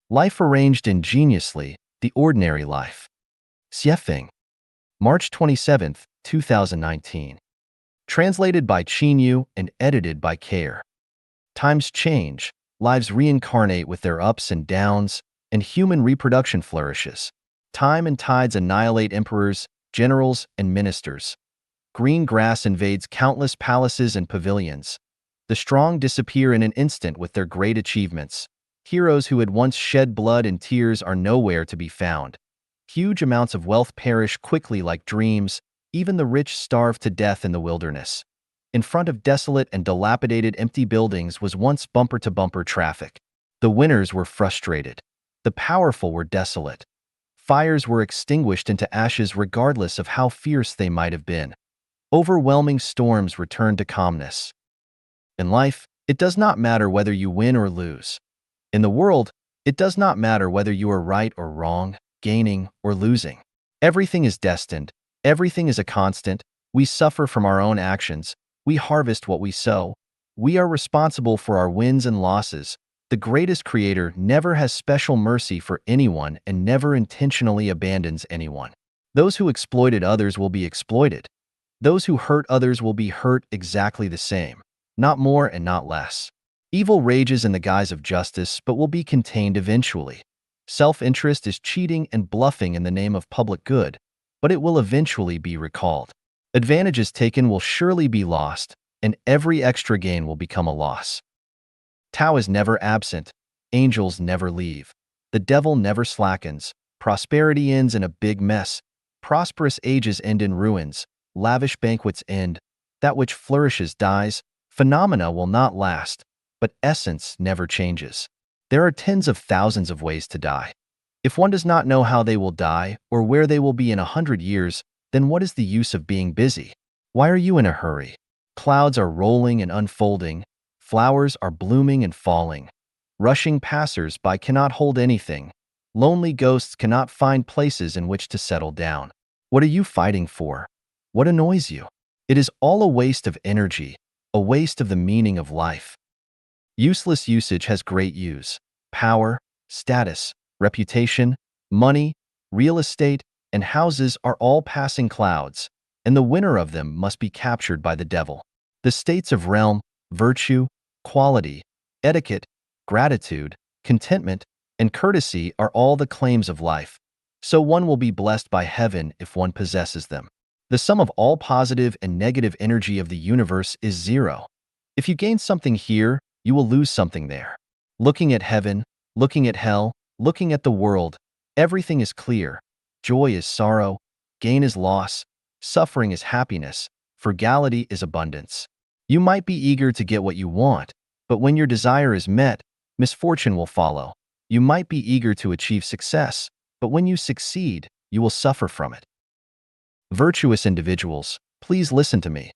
Life arranged ingeniously, the ordinary life. Xiefeng, March 27, 2019. Translated by Chinyu and edited by Care. Times change, lives reincarnate with their ups and downs, and human reproduction flourishes. Time and tides annihilate emperors, generals, and ministers. Green grass invades countless palaces and pavilions. The strong disappear in an instant with their great achievements. Heroes who had once shed blood and tears are nowhere to be found. Huge amounts of wealth perish quickly like dreams. Even the rich starve to death in the wilderness. In front of desolate and dilapidated empty buildings was once bumper-to-bumper traffic. The winners were frustrated. The powerful were desolate. Fires were extinguished into ashes regardless of how fierce they might have been. Overwhelming storms returned to calmness. In life, it does not matter whether you win or lose. In the world, it does not matter whether you are right or wrong, gaining or losing. Everything is destined. Everything is a constant. We suffer from our own actions. We harvest what we sow. We are responsible for our wins and losses. The greatest creator never has special mercy for anyone and never intentionally abandons anyone. Those who exploited others will be exploited. Those who hurt others will be hurt exactly the same, not more and not less. Evil rages in the guise of justice but will be contained eventually. Self-interest is cheating and bluffing in the name of public good, but it will eventually be recalled. Advantages taken will surely be lost, and every extra gain will become a loss. Tao is never absent. Angels never leave. The devil never slackens. Prosperity ends in a big mess. Prosperous ages end in ruins. Lavish banquets end. That which flourishes dies. Phenomena will not last, but essence never changes. There are tens of thousands of ways to die. If one does not know how they will die or where they will be in 100 years, then what is the use of being busy? Why are you in a hurry? Clouds are rolling and unfolding. Flowers are blooming and falling. Rushing passers-by cannot hold anything. Lonely ghosts cannot find places in which to settle down. What are you fighting for? What annoys you? It is all a waste of energy, a waste of the meaning of life. Useless usage has great use. Power, status, reputation, money, real estate, and houses are all passing clouds, and the winner of them must be captured by the devil. The states of realm, virtue, quality, etiquette, gratitude, contentment, and courtesy are all the claims of life, so one will be blessed by heaven if one possesses them. The sum of all positive and negative energy of the universe is zero. If you gain something here, you will lose something there. Looking at heaven, looking at hell, looking at the world, everything is clear. Joy is sorrow, gain is loss, suffering is happiness, frugality is abundance. You might be eager to get what you want, but when your desire is met, misfortune will follow. You might be eager to achieve success, but when you succeed, you will suffer from it. Virtuous individuals, please listen to me.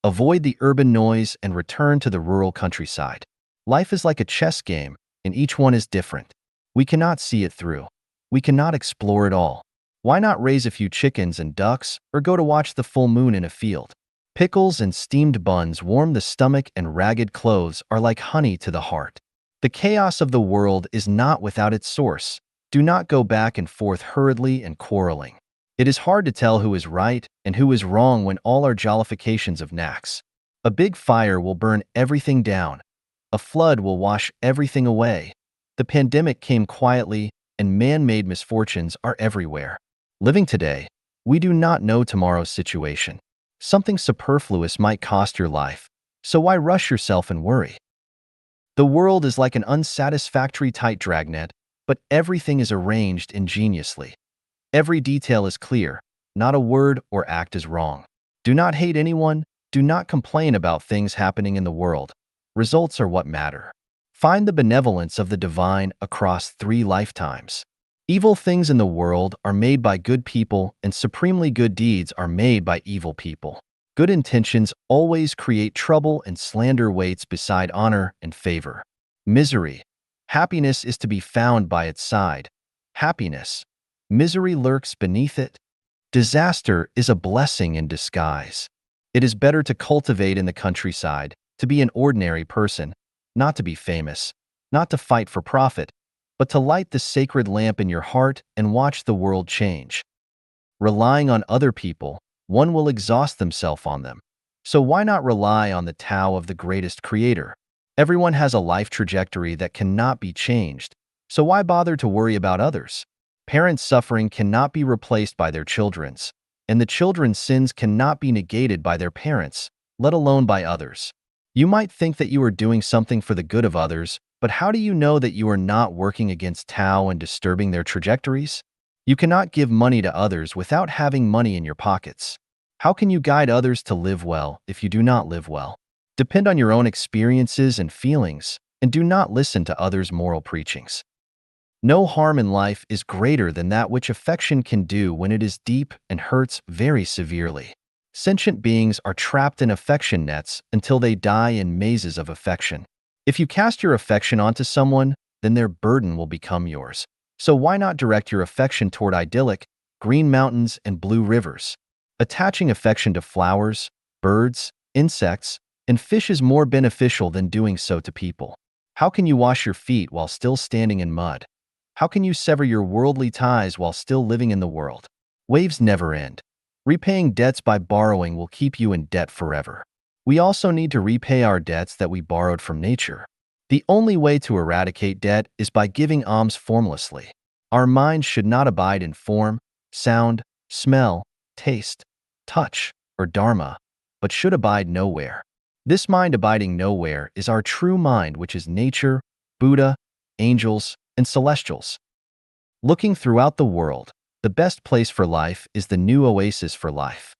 Avoid the urban noise and return to the rural countryside. Life is like a chess game, and each one is different. We cannot see it through. We cannot explore it all. Why not raise a few chickens and ducks, or go to watch the full moon in a field? Pickles and steamed buns warm the stomach, and ragged clothes are like honey to the heart. The chaos of the world is not without its source. Do not go back and forth hurriedly and quarreling. It is hard to tell who is right and who is wrong when all are jollifications of knacks. A big fire will burn everything down. A flood will wash everything away. The pandemic came quietly, and man-made misfortunes are everywhere. Living today, we do not know tomorrow's situation. Something superfluous might cost your life, so why rush yourself and worry? The world is like an unsatisfactory tight dragnet, but everything is arranged ingeniously. Every detail is clear, not a word or act is wrong. Do not hate anyone, do not complain about things happening in the world. Results are what matter. Find the benevolence of the divine across 3 lifetimes. Evil things in the world are made by good people, and supremely good deeds are made by evil people. Good intentions always create trouble, and slander waits beside honor and favor. Misery. Happiness is to be found by its side. Happiness. Misery lurks beneath it. Disaster is a blessing in disguise. It is better to cultivate in the countryside, to be an ordinary person, not to be famous, not to fight for profit, but to light the sacred lamp in your heart and watch the world change. Relying on other people, one will exhaust themselves on them. So why not rely on the Tao of the greatest creator? Everyone has a life trajectory that cannot be changed, so why bother to worry about others? Parents' suffering cannot be replaced by their children's, and the children's sins cannot be negated by their parents, let alone by others. You might think that you are doing something for the good of others, but how do you know that you are not working against Tao and disturbing their trajectories? You cannot give money to others without having money in your pockets. How can you guide others to live well if you do not live well? Depend on your own experiences and feelings, and do not listen to others' moral preachings. No harm in life is greater than that which affection can do when it is deep and hurts very severely. Sentient beings are trapped in affection nets until they die in mazes of affection. If you cast your affection onto someone, then their burden will become yours. So why not direct your affection toward idyllic, green mountains and blue rivers? Attaching affection to flowers, birds, insects, and fish is more beneficial than doing so to people. How can you wash your feet while still standing in mud? How can you sever your worldly ties while still living in the world? Waves never end. Repaying debts by borrowing will keep you in debt forever. We also need to repay our debts that we borrowed from nature. The only way to eradicate debt is by giving alms formlessly. Our minds should not abide in form, sound, smell, taste, touch, or dharma, but should abide nowhere. This mind abiding nowhere is our true mind, which is nature, Buddha, angels, and celestials. Looking throughout the world, the best place for life is the new oasis for life.